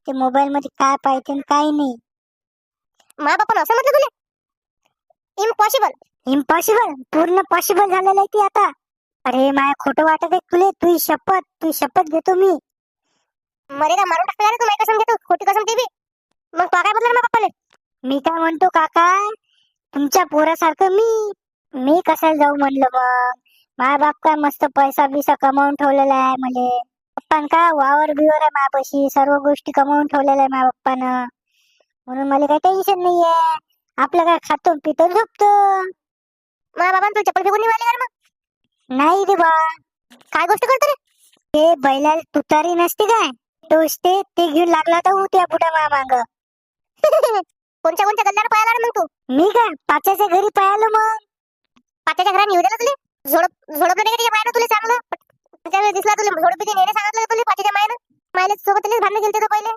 ते मोबाईल मध्ये काय पाहिजे आणि काय नाही. मा बापा असं म्हटलं तुला इम्पॉसिबल. इम्पॉसिबल पूर्ण पॉसिबल झालेलं आहे ते आता. अरे माय खोटं वाटत आहे तुले. तुझी शपथ घेतो मी. मरे का मारून टाकणार तू. कसम घेतो खोटी कसम ती बी. मग तो काय बोलला मा बापाले. मी काय म्हणतो काका, तुमच्या पोरासारखं मी कशाला जाऊ म्हणलं मग. माय बाप काय मस्त पैसा बिसा कमावून ठेवलेला आहे मले. पप्पान काय वावर बिवर आहे माझ्यापाशी, सर्व गोष्टी कमावून ठेवलेल्या आहे माझ्या पप्पानं. म्हणून मला काही टेन्शन नाहीये. आपलं काय खातो पितो झोपतो. मा बाबा तू चप्पल फेकून निघाली यार मग. नाही रे बा. काय गोष्ट करतो रे. ते बैलाला तुतारी नसते काय, टोचते ते घेऊन लागला तर उद्या पुढे मा मांग. कोणत्या कोणत्या गल्ल्यावर पाहायला मग तू. मी काय पाच्याच्या घरी पाहिलं मग. पात्याच्या घरात येऊ दिलं तुले. झोडपलं नाही त्याच्या मायनं तुला चांगलं. त्यावेळेस दिसला तुला झोडपीचे नेणे सांगितलं तुला पात्याच्या मायनं. मायले सोबत भांडण गेलते तो पहिले.